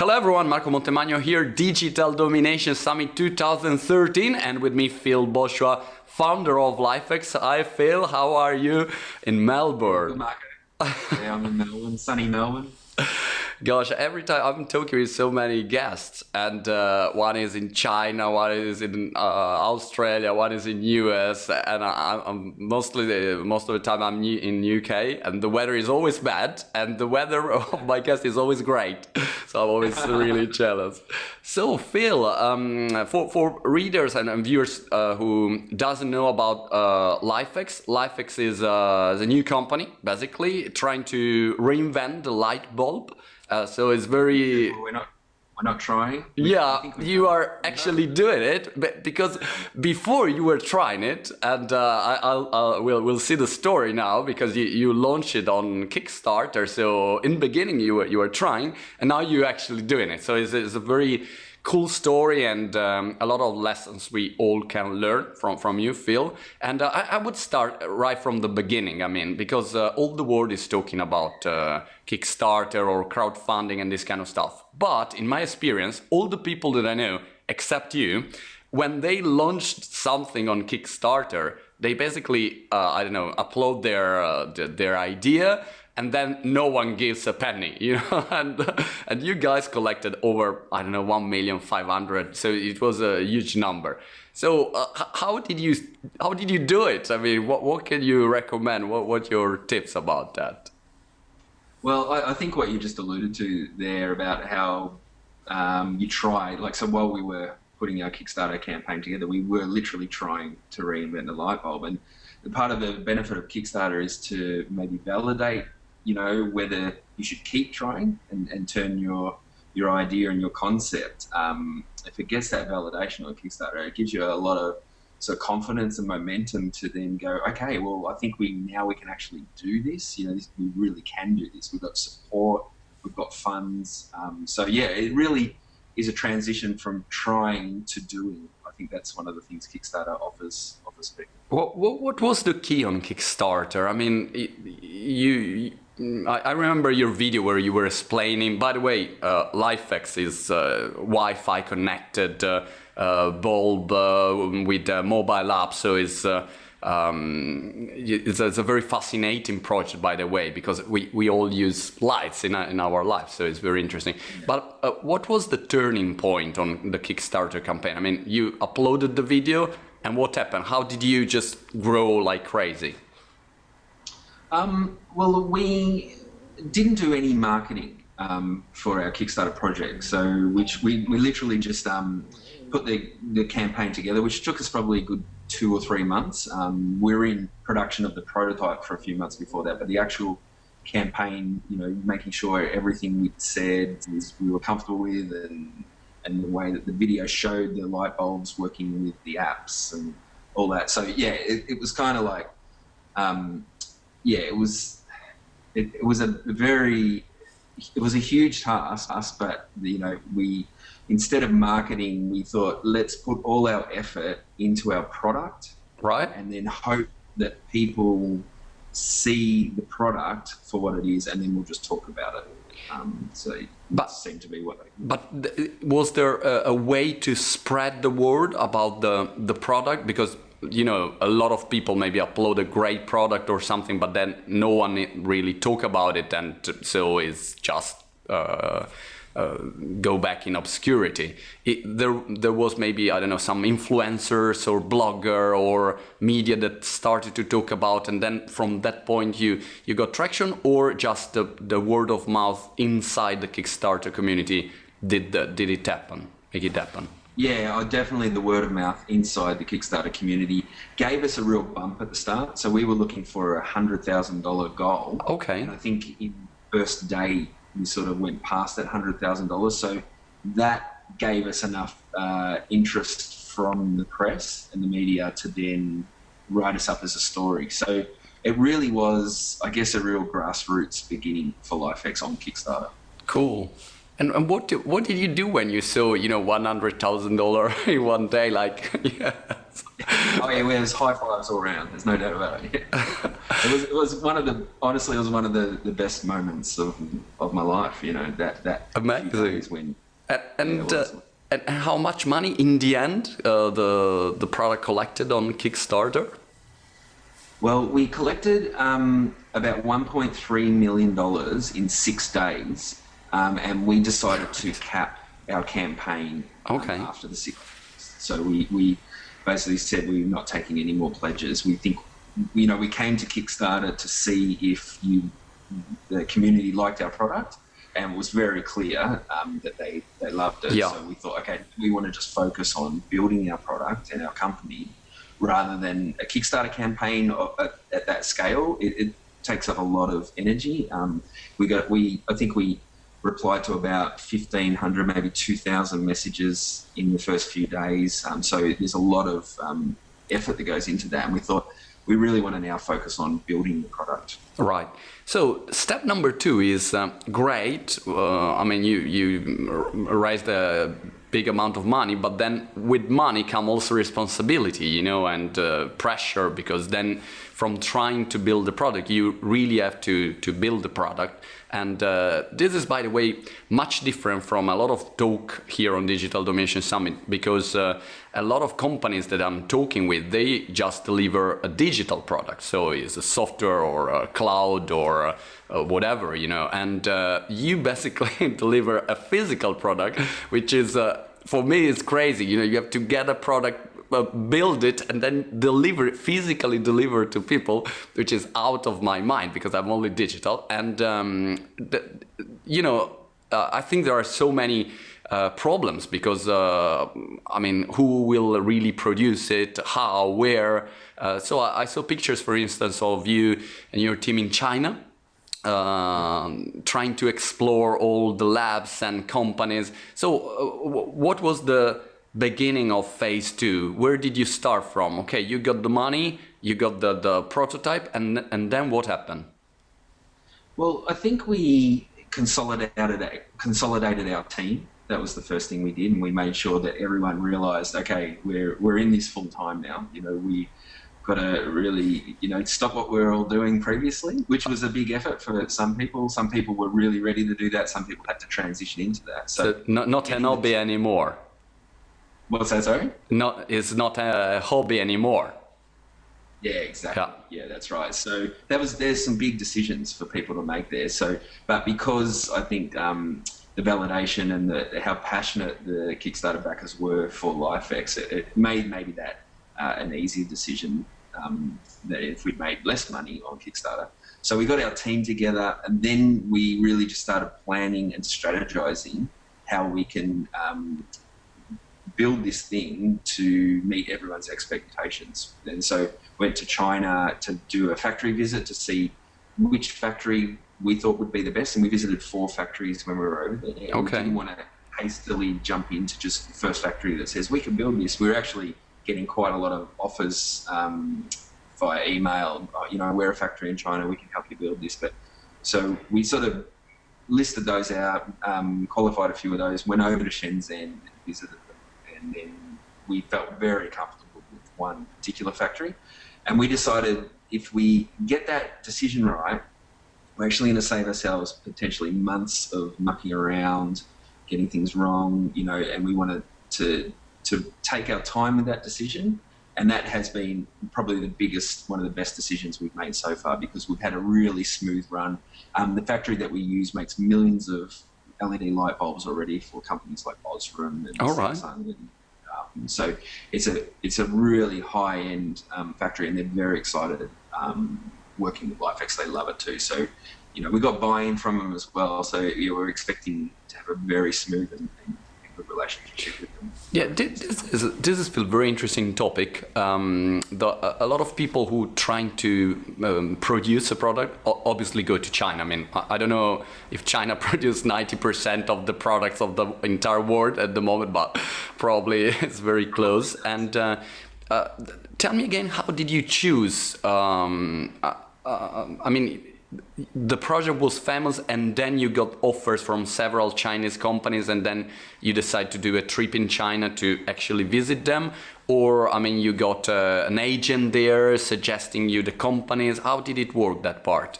Hello everyone, Marco Montemagno here, Digital Domination Summit 2013, and with me Phil Bosua, founder of Lifx. Hi Phil, how are you in Melbourne? Good, Marco. Yeah, I'm in Melbourne, sunny Melbourne. Gosh, every time I'm talking with so many guests, and one is in China, one is in Australia, one is in US, and I'm most of the time I'm in UK, and the weather is always bad, and the weather of my guest is always great, so I'm always really jealous. So Phil, for readers and viewers who doesn't know about Lifx, Lifx is a new company, basically trying to reinvent the light bulb. So it's very. We're not trying. Yeah, you are actually doing it, but because before you were trying it, and we'll see the story now because you launched it on Kickstarter. So in the beginning you were trying, and now you're actually doing it. So it's a very cool story and a lot of lessons we all can learn from you, Phil. And I would start right from the beginning. I mean, because all the world is talking about Kickstarter or crowdfunding and this kind of stuff. But in my experience, all the people that I know, except you, when they launched something on Kickstarter, they basically, upload their idea, and then no one gives a penny, you know, and you guys collected over, 1,500,000, so it was a huge number. So how did you do it? I mean, what can you recommend? What your tips about that? Well, I think what you just alluded to there about how you tried, so while we were putting our Kickstarter campaign together, we were literally trying to reinvent the light bulb. And part of the benefit of Kickstarter is to maybe validate, whether you should keep trying and turn your idea and your concept. If it gets that validation on Kickstarter, it gives you a lot of sort of confidence and momentum to then go, okay, well, I think we can actually do this. We really can do this. We've got support, we've got funds. So yeah, it really is a transition from trying to doing. I think that's one of the things Kickstarter offers people. What was the key on Kickstarter? I mean, I remember your video where you were explaining, by the way, Lifx is Wi-Fi connected bulb with mobile app, so it's a very fascinating project, by the way, because we all use lights in our lives, so it's very interesting. Yeah. But what was the turning point on the Kickstarter campaign? I mean, you uploaded the video, and what happened? How did you just grow like crazy? Well, we didn't do any marketing for our Kickstarter project, so we literally just put the campaign together, which took us probably a good 2 or 3 months. We were in production of the prototype for a few months before that, but the actual campaign, making sure everything we'd said we were comfortable with, and the way that the video showed the light bulbs working with the apps and all that. So yeah, it was kind of like, it was a huge task, but we, instead of marketing, we thought, let's put all our effort into our product, right, and then hope that people see the product for what it is, and then we'll just talk about it. So that seemed to be what. But was there a way to spread the word about the product? Because a lot of people maybe upload a great product or something, but then no one really talk about it, and so it's just go back in obscurity. There was maybe, some influencers or blogger or media that started to talk about, and then from that point you got traction, or just the word of mouth inside the Kickstarter community did it happen, make it happen? Yeah, definitely the word of mouth inside the Kickstarter community gave us a real bump at the start. So we were looking for a $100,000 goal. Okay. And I think in first day we sort of went past that $100,000. So that gave us enough interest from the press and the media to then write us up as a story. So it really was, I guess, a real grassroots beginning for Lifx on Kickstarter. Cool. And what did you do when you saw $100,000 in one day? Like, yeah. Oh yeah, well, there's high fives all around. There's no doubt about it. It was one of the honestly, it was one of the best moments of my life. You know that Amazing. few days when And how much money in the end the product collected on Kickstarter? Well, we collected about $1.3 million in 6 days, and we decided to cap our campaign after the 6 days. So we basically said we're not taking any more pledges. We think, you know, we came to Kickstarter to see if the community liked our product, and it was very clear that they loved it. Yeah. So we thought, okay, we want to just focus on building our product and our company rather than a Kickstarter campaign at that scale. It takes up a lot of energy. I think we replied to about 1,500, maybe 2,000 messages in the first few days. So there's a lot of effort that goes into that. And we thought we really want to now focus on building the product. Right. So step number 2 is great. I mean, you raised a big amount of money, but then with money come also responsibility, you know, and pressure, because then from trying to build the product, you really have to build the product. And this is, by the way, much different from a lot of talk here on Digital Domination Summit, because a lot of companies that I'm talking with, they just deliver a digital product. So it's a software or a cloud or whatever, you know, and you basically deliver a physical product, which is, for me, is crazy. You know, you have to get a product, build it, and then physically deliver to people, which is out of my mind because I'm only digital. And you know, I think there are so many problems because I mean, who will really produce it, how, where? So I saw pictures, for instance, of you and your team in China, trying to explore all the labs and companies. So what was the beginning of phase 2? Where did you start from? Okay, you got the money, you got the prototype, and then what happened? Well, I think we consolidated our team. That was the first thing we did, and we made sure that everyone realized, okay, we're in this full time now. You know, we got to really, you know, stop what we were all doing previously, which was a big effort for some people. Some people were really ready to do that. Some people had to transition into that. So not an hobby anymore. What's that, sorry? It's not a hobby anymore. Yeah, exactly. Yeah, that's right. So there's some big decisions for people to make there. So, but because I think the validation and how passionate the Kickstarter backers were for Lifx, it made maybe that an easier decision that if we'd made less money on Kickstarter. So we got our team together, and then we really just started planning and strategizing how we can build this thing to meet everyone's expectations. And so went to China to do a factory visit to see which factory we thought would be the best, and we visited 4 factories when we were over there. Okay. We didn't want to hastily jump into just the first factory that says we can build this. We were actually getting quite a lot of offers via email. You know, we're a factory in China, we can help you build this. But so we sort of listed those out, qualified a few of those, went over to Shenzhen and visited them, and then we felt very comfortable with one particular factory. And we decided if we get that decision right, we're actually going to save ourselves potentially months of mucking around, getting things wrong, you know, and we wanted to take our time with that decision. And that has been probably one of the best decisions we've made so far, because we've had a really smooth run. The factory that we use makes millions of LED light bulbs already for companies like Bosua and Samsung. And, so it's a really high-end factory, and they're very excited working with Lifx. They love it too. So, you know, we got buy-in from them as well. So we're expecting to have a very smooth and good relationship with them. Yeah, this is a very interesting topic. A lot of people who trying to produce a product obviously go to China. I mean, I don't know if China produces 90% of the products of the entire world at the moment, but probably it's very close. And tell me again, how did you choose? I mean, the project was famous, and then you got offers from several Chinese companies, and then you decide to do a trip in China to actually visit them? Or, I mean, you got an agent there suggesting you the companies. How did it work, that part?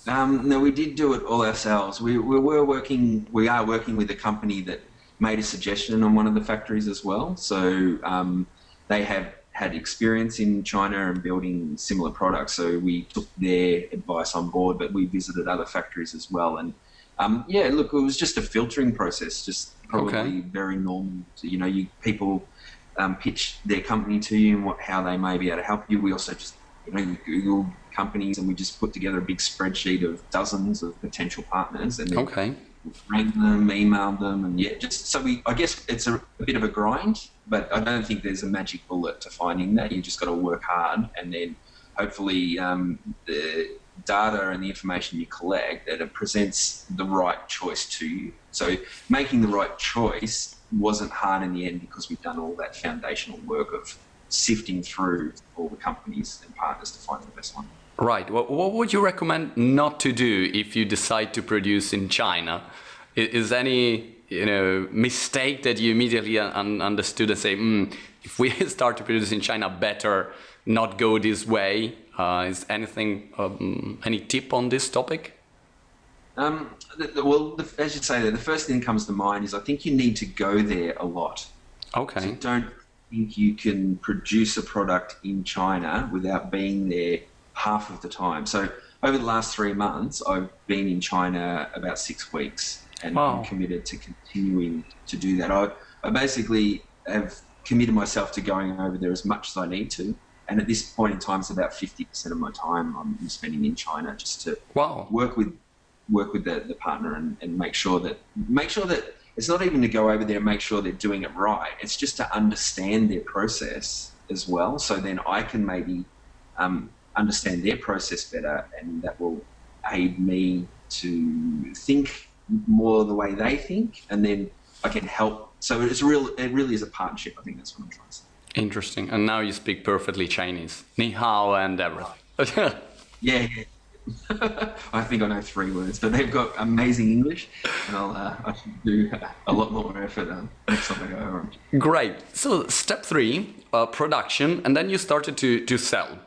No, we did do it all ourselves. We are working with a company that made a suggestion on one of the factories as well. So they have had experience in China and building similar products. So we took their advice on board, but we visited other factories as well. And yeah, look, it was just a filtering process, just probably very normal. So, you know, people pitch their company to you and how they may be able to help you. We also just, you know, Google companies, and we just put together a big spreadsheet of dozens of potential partners, and then rang them, emailed them, and yeah, just so I guess it's a bit of a grind, but I don't think there's a magic bullet to finding that. You just got to work hard, and then hopefully the data and the information you collect, that it presents the right choice to you. So making the right choice wasn't hard in the end, because we've done all that foundational work of sifting through all the companies and partners to find the best one. Right. What would you recommend not to do if you decide to produce in China? Is any, you know, mistake that you immediately understood and say, if we start to produce in China, better not go this way? Is anything, any tip on this topic? Well, as you say, the first thing that comes to mind is I think you need to go there a lot. Okay. So don't think you can produce a product in China without being there half of the time. So over the last 3 months, I've been in China about 6 weeks, and I'm committed to continuing to do that. I basically have committed myself to going over there as much as I need to. And at this point in time, it's about 50% of my time I'm spending in China, just to work with the partner and make sure that it's not even to go over there and make sure they're doing it right. It's just to understand their process as well. So then I can maybe understand their process better, and that will aid me to think more the way they think, and then I can help. So it really is a partnership. I think that's what I'm trying to say. Interesting. And now you speak perfectly Chinese. Ni hao and everything. Yeah. I think I know 3 words, but they've got amazing English, and I should do a lot more effort next time I go over. Great. So step 3, production, and then you started to sell.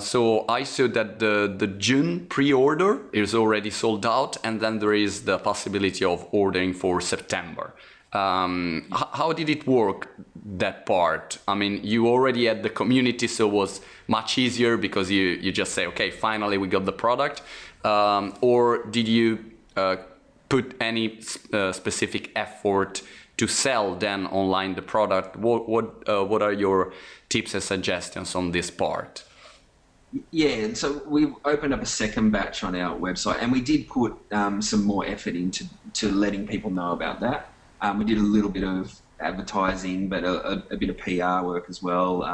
So I saw that the June pre-order is already sold out, and then there is the possibility of ordering for September. How did it work, that part? I mean, you already had the community, so it was much easier because you just say, okay, finally we got the product. Or did you put any specific effort to sell then online the product? What are your tips and suggestions on this part? Yeah, and so we opened up a second batch on our website, and we did put some more effort into letting people know about that. We did a little bit of advertising, but a bit of PR work as well.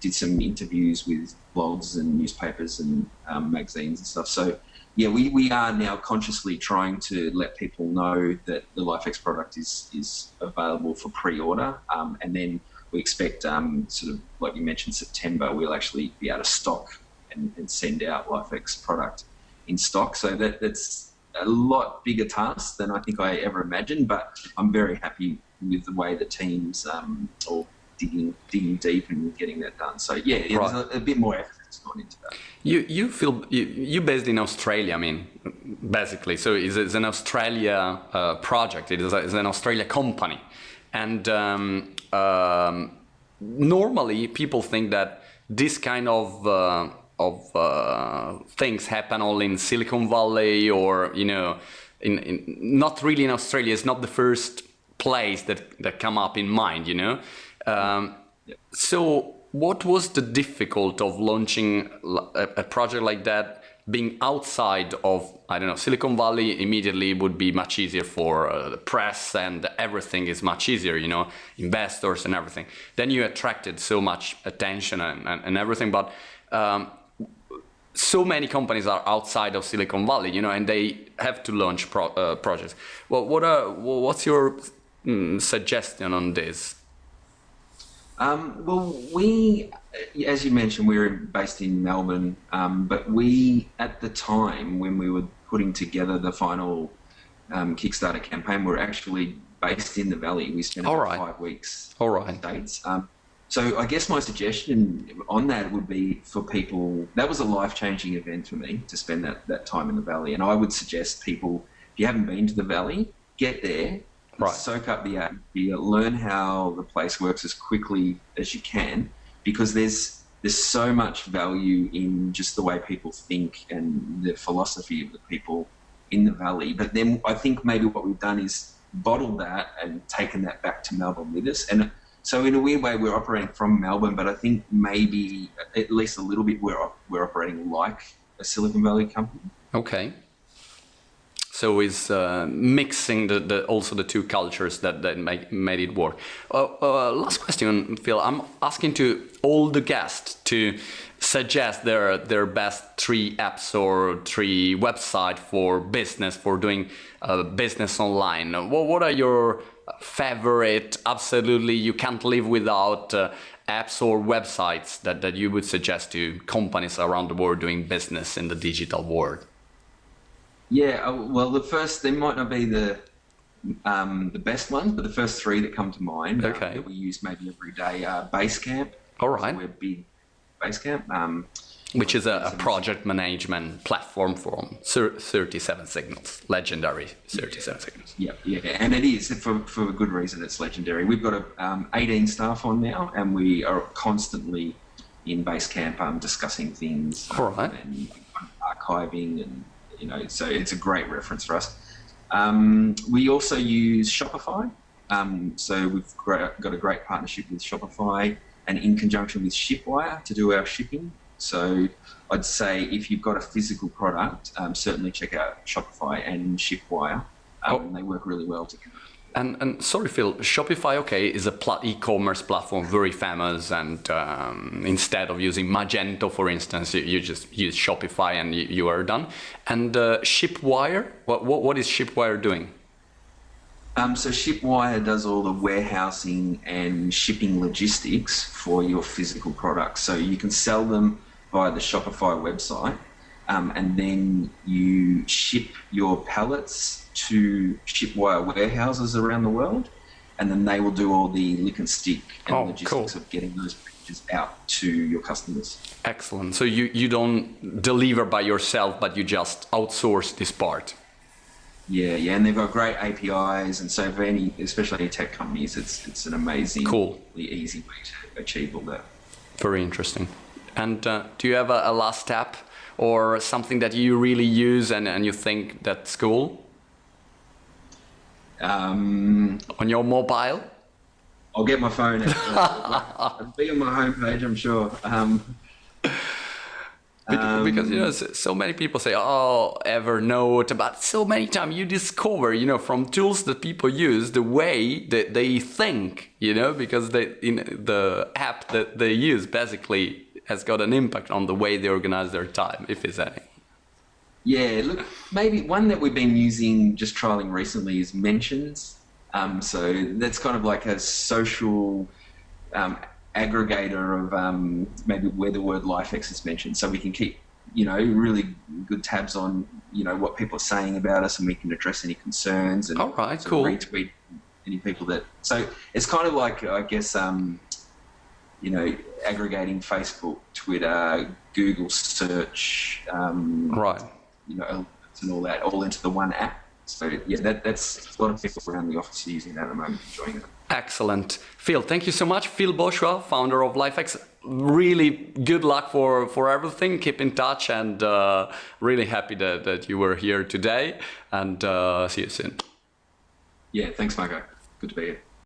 Did some interviews with blogs and newspapers and magazines and stuff. So yeah, we are now consciously trying to let people know that the Lifx product is available for pre-order, and then we expect sort of like you mentioned, September we'll actually be able to stock and send out Lifx product in stock. So that's a lot bigger task than I think I ever imagined, but I'm very happy with the way the team's all digging deep and getting that done. So yeah, there's a bit more effort that's gone into that. You based in Australia, I mean, basically. So it's an Australia project. It's an Australia company, and normally people think that this kind of things happen all in Silicon Valley, or not really in Australia. It's not the first place that come up in mind, So what was the difficulty of launching a project like that, being outside of, I don't know, Silicon Valley? Immediately would be much easier for the press, and everything is much easier, investors and everything. Then you attracted so much attention and everything, but so many companies are outside of Silicon Valley, and they have to launch projects. Well, what's your suggestion on this? Well, as you mentioned, we were based in Melbourne, but we, at the time when we were putting together the final Kickstarter campaign, we were actually based in the Valley. We spent about 5 weeks in the States. So I guess my suggestion on that would be for people, that was a life-changing event for me to spend that time in the Valley. And I would suggest people, if you haven't been to the Valley, get there, soak up the atmosphere, learn how the place works as quickly as you can, because there's so much value in just the way people think and the philosophy of the people in the Valley. But then I think maybe what we've done is bottled that and taken that back to Melbourne with us. And so in a weird way, we're operating from Melbourne, but I think maybe at least a little bit we're operating like a Silicon Valley company. Okay. So it's mixing also the two cultures that made it work. Last question, Phil. I'm asking to all the guests to suggest their best 3 apps or 3 websites for business, for doing business online. What are your favorite, absolutely you can't live without apps or websites that you would suggest to companies around the world doing business in the digital world? Yeah, well, there might not be the best ones, but the first 3 that come to mind that we use maybe every day are Basecamp. All right. So we're big Basecamp. Which is a project management platform from 37 Signals, legendary 37 Signals. Yeah, and it is for a good reason. It's legendary. We've got 18 staff on now, and we are constantly in Basecamp discussing things and archiving, and so it's a great reference for us. We also use Shopify, so we've got a great partnership with Shopify, and in conjunction with Shipwire to do our shipping. So I'd say if you've got a physical product, certainly check out Shopify and Shipwire. They work really well together. And sorry, Phil, Shopify, is a e-commerce platform, very famous. And instead of using Magento, for instance, you just use Shopify and you are done. And Shipwire, what is Shipwire doing? So Shipwire does all the warehousing and shipping logistics for your physical products. So you can sell them via the Shopify website, and then you ship your pallets to Shipwire warehouses around the world, and then they will do all the lick and stick and logistics of getting those packages out to your customers. Excellent. So you don't deliver by yourself, but you just outsource this part. Yeah, and they've got great APIs, and so for especially tech companies, it's an amazingly easy way to achieve all that. Very interesting. And do you have a last app or something that you really use and you think that's cool? On your mobile? I'll get my phone out. It'll be on my homepage, I'm sure. Because so many people say, Evernote, but so many times you discover, from tools that people use, the way that they think, because the app that they use basically has got an impact on the way they organize their time, if there's any. Yeah, look, maybe one that we've been using, just trialing recently, is Mentions. So that's kind of like a social aggregator of maybe where the word Lifx is mentioned, so we can keep really good tabs on what people are saying about us, and we can address any concerns and retweet any people that. So it's kind of like, I guess, aggregating Facebook, Twitter, Google search, and all that, all into the one app. So that's a lot of people around the office using that at the moment, enjoying it. Excellent. Phil, thank you so much. Phil Bosua, founder of Lifx. Really good luck for everything. Keep in touch, and really happy that you were here today, and see you soon. Yeah, thanks, Marco. Good to be here.